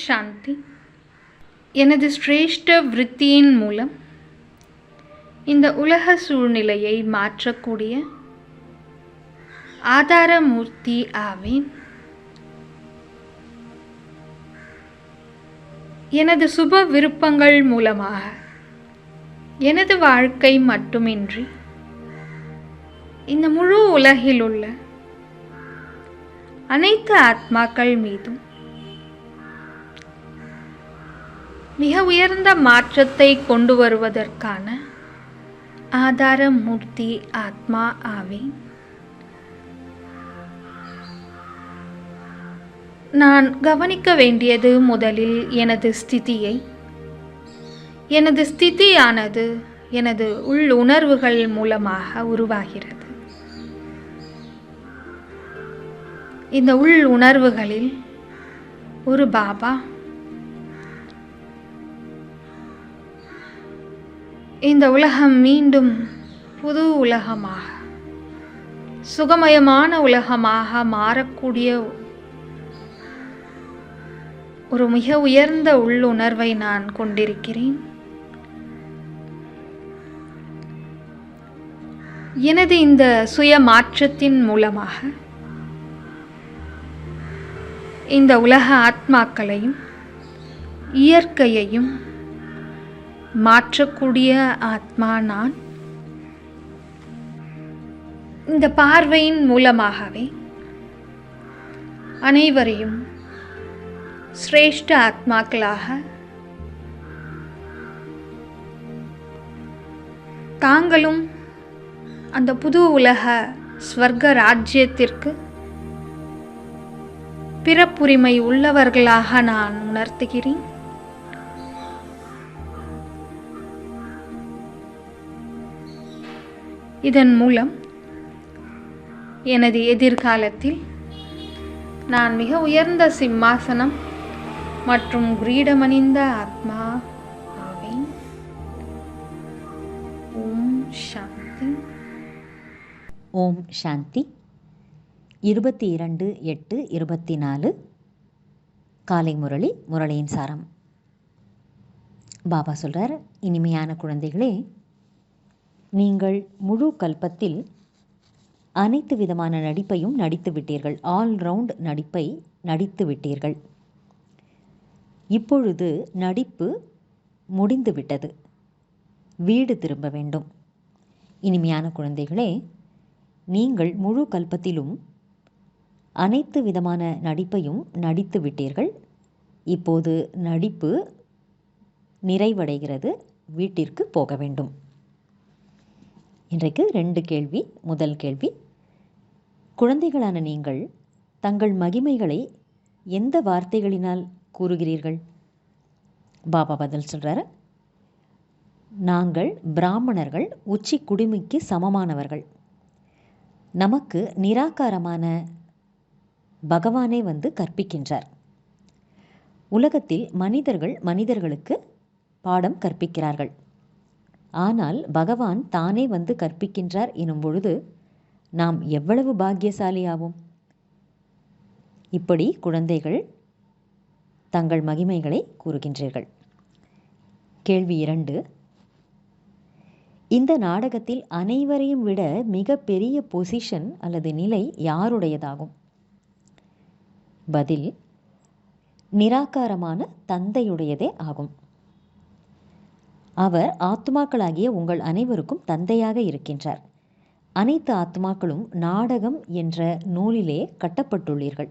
சாந்தி. எனது சிரேஷ்ட விருத்தியின் மூலம் இந்த உலக சூழ்நிலையை மாற்றக்கூடிய ஆதாரமூர்த்தி ஆவேன். எனது சுப விருப்பங்கள் மூலமாக எனது வாழ்க்கை மட்டுமின்றி இந்த முழு உலகிலுள்ள அனைத்து ஆத்மாக்கள் மீதும் மிக உயர்ந்த மாற்றத்தை கொண்டு வருவதற்கான ஆதாரமூர்த்தி ஆத்மா ஆவேன். நான் கவனிக்க வேண்டியது முதலில் எனது ஸ்திதியை. எனது ஸ்திதியானது எனது உள்ளுணர்வுகள் மூலமாக உருவாகிறது. இந்த உள்ளுணர்வுகளில் ஒரு பாபா, இந்த உலகம் மீண்டும் புது உலகமாக, சுகமயமான உலகமாக மாறக்கூடிய ஒரு மிக உயர்ந்த உள்ளுணர்வை நான் கொண்டிருக்கிறேன். எனது இந்த சுய மாற்றத்தின் மூலமாக இந்த உலக ஆத்மாக்களையும் இயற்கையையும் மாற்றக்கூடிய ஆத்மா நான். இந்த பார்வையின் மூலமாகவே அனைவரையும் சிரேஷ்ட ஆத்மாக்களாக தாங்களும் அந்த புது உலக ஸ்வர்க ராஜ்யத்திற்கு பிறப்புரிமை உள்ளவர்களாக நான் உணர்த்துகிறேன். இதன் மூலம் எனது எதிர்காலத்தில் நான் மிக உயர்ந்த சிம்மாசனம் மற்றும் கிரீடமணிந்த ஆத்மா ஆவேன். ஓம் சாந்தி. ஓம் சாந்தி. 22/8/24 காலை முரளி. முரளியின் சாரம். பாபா சொல்கிறார், இனிமையான குழந்தைகளே, நீங்கள் முழு கல்பத்தில் அனைத்து விதமான நடிப்பையும் நடித்து விட்டீர்கள். ஆல்ரவுண்ட் நடிப்பை நடித்து விட்டீர்கள். இப்பொழுது நடிப்பு முடிந்துவிட்டது. வீடு திரும்ப வேண்டும். இனிமையான குழந்தைகளே, நீங்கள் முழு கல்பத்திலும் அனைத்து விதமான நடிப்பையும் நடித்து விட்டீர்கள். இப்போது நடிப்பு நிறைவடைகிறது. வீட்டிற்கு போக வேண்டும். இன்றைக்கு 2 கேள்வி. முதல் கேள்வி, குழந்தைகளான நீங்கள் தங்கள் மகிமைகளை எந்த வார்த்தைகளினால் கூறுகிறீர்கள்? பாபா பதில் சொல்கிறார், நாங்கள் பிராமணர்கள் உச்சி குடுமிக்கு சமமானவர்கள். நமக்கு நிராகாரமான பகவானே வந்து கற்பிக்கின்றார். உலகத்தில் மனிதர்கள் மனிதர்களுக்கு பாடம் கற்பிக்கிறார்கள். ஆனால் பகவான் தானே வந்து கற்பிக்கின்றார் எனும் பொழுது நாம் எவ்வளவு பாக்கியசாலியாவோம். இப்படி குழந்தைகள் தங்கள் மகிமைகளை கூறுகின்றீர்கள். கேள்வி 2, இந்த நாடகத்தில் அனைவரையும் விட மிக பெரிய பொசிஷன் அல்லது நிலை யாருடையதாகும்? பதில், நிராகாரமான தந்தையுடையதே ஆகும். அவர் ஆத்மாக்களாகிய உங்கள் அனைவருக்கும் தந்தையாக இருக்கின்றார். அனைத்து ஆத்மாக்களும் நாடகம் என்ற நூலிலே கட்டப்பட்டுள்ளீர்கள்.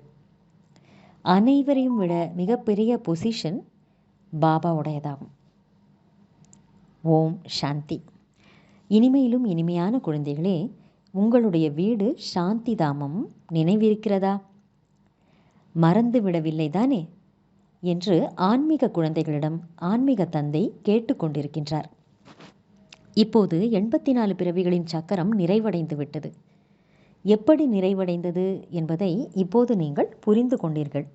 அனைவரையும் விட மிகப்பெரிய பொசிஷன் பாபாவுடையதாகும். ஓம் சாந்தி. இனிமையிலும் இனிமையான குழந்தைகளே, உங்களுடைய வீடு சாந்தி தாமம் நினைவிருக்கிறதா? மறந்துவிடவில்லை தானே என்று ஆன்மீக குழந்தைகளிடம் ஆன்மீக தந்தை கேட்டுக்கொண்டிருக்கின்றார். இப்போது 84 பிறவிகளின் சக்கரம் நிறைவடைந்து விட்டது. எப்படி நிறைவடைந்தது என்பதை இப்போது நீங்கள் புரிந்து கொண்டீர்கள்.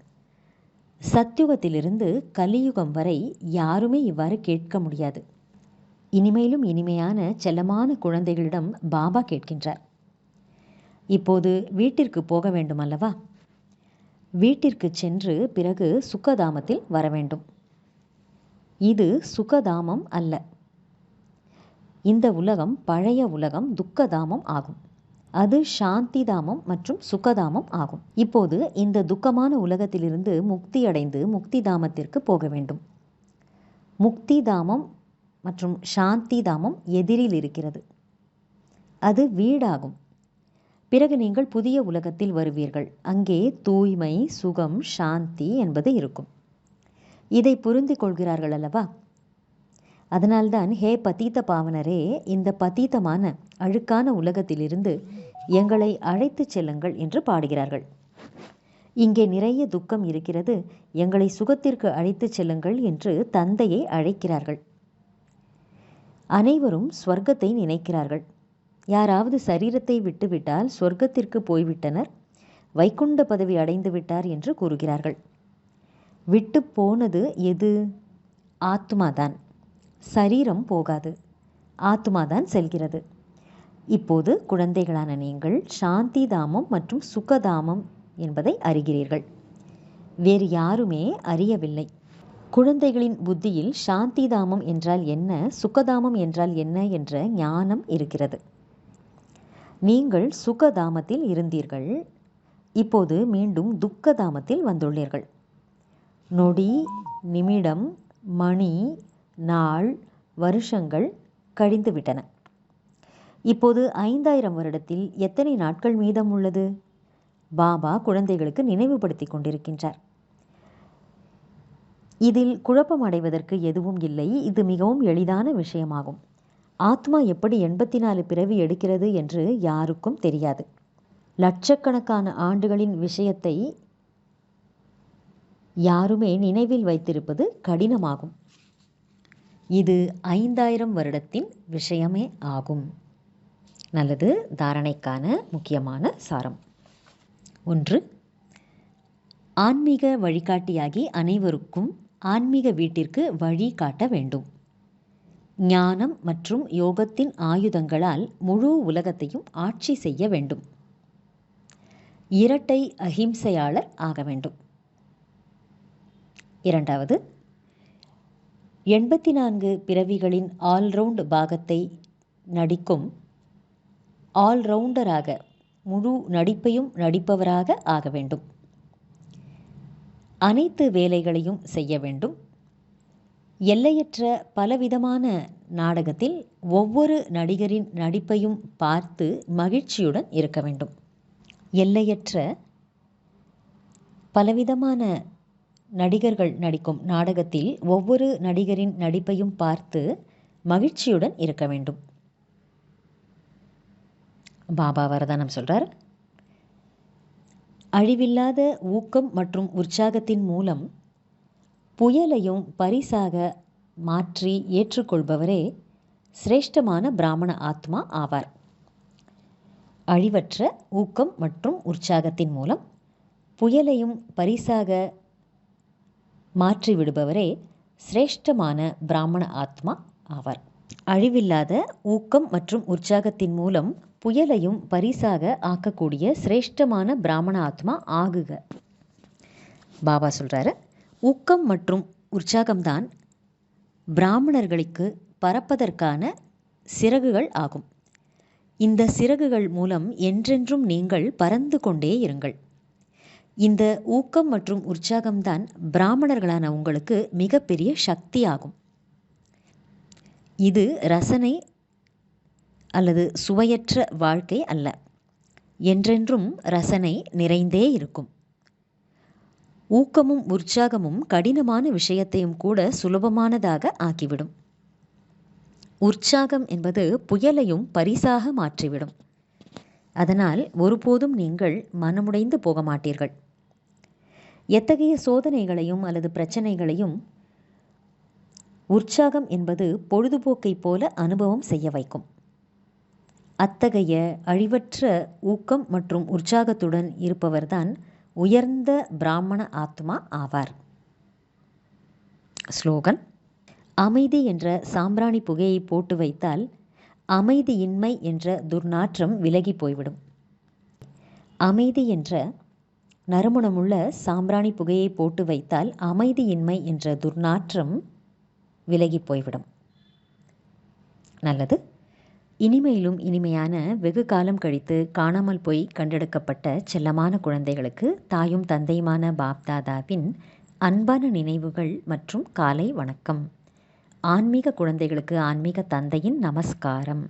சத்யுகத்திலிருந்து கலியுகம் வரை யாருமே இவ்வாறு கேட்க முடியாது. இனிமையிலும் இனிமையான செல்லமான குழந்தைகளிடம் பாபா கேட்கின்றார், இப்போது வீட்டிற்கு போக வேண்டும் அல்லவா? வீட்டிற்கு சென்று பிறகு சுகதாமத்தில் வர வேண்டும். இது சுகதாமம் அல்ல. இந்த உலகம் பழைய உலகம் துக்கதாமம் ஆகும். அது சாந்திதாமம் மற்றும் சுகதாமம் ஆகும். இப்போது இந்த துக்கமான உலகத்திலிருந்து முக்தி அடைந்து முக்தி தாமத்திற்கு போக வேண்டும். முக்தி தாமம் மற்றும் சாந்தி தாமம் எதிரில் இருக்கிறது. அது வீடாகும். பிறகு நீங்கள் புதிய உலகத்தில் வருவீர்கள். அங்கே தூய்மை, சுகம், சாந்தி என்பது இருக்கும். இதை புரிந்து கொள்கிறார்கள் அல்லவா? அதனால்தான் ஹே பதீத பாவனரே, இந்த பதீதமான அழுக்கான உலகத்திலிருந்து எங்களை அழைத்து செல்லுங்கள் என்று பாடுகிறார்கள். இங்கே நிறைய துக்கம் இருக்கிறது, எங்களை சுகத்திற்கு அழைத்து செல்லுங்கள் என்று தந்தையை அழைக்கிறார்கள். அனைவரும் ஸ்வர்க்கத்தை நினைக்கிறார்கள். யாராவது சரீரத்தை விட்டுவிட்டால் சொர்க்கத்திற்கு போய்விட்டனர், வைகுண்ட பதவி அடைந்து விட்டார் என்று கூறுகிறார்கள். விட்டு போனது எது? ஆத்மாதான். சரீரம் போகாது, ஆத்மாதான் செல்கிறது. இப்போது குழந்தைகளான நீங்கள் சாந்தி தாமம் மற்றும் சுகதாமம் என்பதை அறிகிறீர்கள். வேறு யாருமே அறியவில்லை. குழந்தைகளின் புத்தியில் சாந்தி தாமம் என்றால் என்ன, சுகதாமம் என்றால் என்ன என்ற ஞானம் இருக்கிறது. நீங்கள் சுகதாமத்தில் இருந்தீர்கள், இப்போது மீண்டும் துக்கதாமத்தில் வந்துள்ளீர்கள். நொடி, நிமிடம், மணி, நாள், வருஷங்கள் கழிந்துவிட்டன. இப்போது 5000 வருடத்தில் எத்தனை நாட்கள் மீதம் உள்ளது? பாபா குழந்தைகளுக்கு நினைவுபடுத்தி கொண்டிருக்கின்றார். இதில் குழப்பம் அடைவதற்கு எதுவும் இல்லை. இது மிகவும் எளிதான விஷயமாகும். ஆத்மா எப்படி 84 பிறவி எடுக்கிறது என்று யாருக்கும் தெரியாது. லட்சக்கணக்கான ஆண்டுகளின் விஷயத்தை யாருமே நினைவில் வைத்திருப்பது கடினமாகும். இது 5000 வருடத்தின் விஷயமே ஆகும். நல்லது. தாரணைக்கான முக்கியமான சாரம். 1. ஆன்மீக வழிகாட்டியாகி அனைவருக்கும் ஆன்மீக வீட்டிற்கு வழி காட்ட வேண்டும். ஞானம் மற்றும் யோகத்தின் ஆயுதங்களால் முழு உலகத்தையும் ஆட்சி செய்ய வேண்டும். இரட்டை அஹிம்சையாளர் ஆக வேண்டும். 2. 84 பிறவிகளின் ஆல்ரவுண்ட் பாகத்தை நடிக்கும் ஆல்ரவுண்டராக, முழு நடிப்பையும் நடிப்பவராக ஆக வேண்டும். அனைத்து வேலைகளையும் செய்ய வேண்டும். எல்லையற்ற பலவிதமான நாடகத்தில் ஒவ்வொரு நடிகரின் நடிப்பையும் பார்த்து மகிழ்ச்சியுடன் இருக்க வேண்டும். எல்லையற்ற பலவிதமான நடிகர்கள் நடிக்கும் நாடகத்தில் ஒவ்வொரு நடிகரின் நடிப்பையும் பார்த்து மகிழ்ச்சியுடன் இருக்க வேண்டும். பாபா வரதானம் சொல்றார், அழிவில்லாத ஊக்கம் மற்றும் உற்சாகத்தின் மூலம் புயலையும் பரிசாக மாற்றி ஏற்றுக்கொள்பவரே சிரேஷ்டமான பிராமண ஆத்மா ஆவார். அழிவற்ற ஊக்கம் மற்றும் உற்சாகத்தின் மூலம் புயலையும் பரிசாக மாற்றிவிடுபவரே சிரேஷ்டமான பிராமண ஆத்மா ஆவார். அழிவில்லாத ஊக்கம் மற்றும் உற்சாகத்தின் மூலம் புயலையும் பரிசாக ஆக்கக்கூடிய சிரேஷ்டமான பிராமண ஆத்மா ஆகுக. பாபா சொல்றாரு, ஊக்கம் மற்றும் உற்சாகம்தான் பிராமணர்களுக்கு பறப்பதற்கான சிறகுகள் ஆகும். இந்த சிறகுகள் மூலம் என்றென்றும் நீங்கள் பறந்து கொண்டே இருங்கள். இந்த ஊக்கம் மற்றும் உற்சாகம்தான் பிராமணர்களான உங்களுக்கு மிகப்பெரிய சக்தி ஆகும். இது ரசனை அல்லது சுவையற்ற வாழ்க்கை அல்ல. என்றென்றும் ரசனை நிறைந்தே இருக்கும். ஊக்கமும் உற்சாகமும் கடினமான விஷயத்தையும் கூட சுலபமானதாக ஆக்கிவிடும். உற்சாகம் என்பது புயலையும் பரிசாக மாற்றிவிடும். அதனால் ஒருபோதும் நீங்கள் மனமுடைந்து போக மாட்டீர்கள். எத்தகைய சோதனைகளையும் அல்லது பிரச்சனைகளையும் உற்சாகம் என்பது பொழுதுபோக்கை போல அனுபவம் செய்ய வைக்கும். அத்தகைய அழிவற்ற ஊக்கம் மற்றும் உற்சாகத்துடன் இருப்பவர்தான் உயர்ந்த பிராமண ஆத்மா ஆவார். ஸ்லோகன்: அமைதி என்ற சாம்பிராணி புகையை போட்டு வைத்தால் அமைதியின்மை என்ற துர்நாற்றம் விலகி போய்விடும். அமைதி என்ற நறுமணமுள்ள சாம்பிராணி புகையை போட்டு வைத்தால் அமைதியின்மை என்ற துர்நாற்றம் விலகி போய்விடும். நல்லது. இனிமையிலும் இனிமையான வெகு காலம் கழித்து காணாமல் போய் கண்டெடுக்கப்பட்ட செல்லமான குழந்தைகளுக்கு தாயும் தந்தையுமான பாப்தாதாவின் அன்பான நினைவுகள் மற்றும் காலை வணக்கம். ஆன்மீக குழந்தைகளுக்கு ஆன்மீக தந்தையின் நமஸ்காரம்.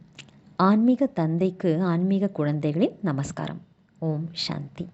ஆன்மீக தந்தைக்கு ஆன்மீக குழந்தைகளின் நமஸ்காரம். ஓம் சாந்தி.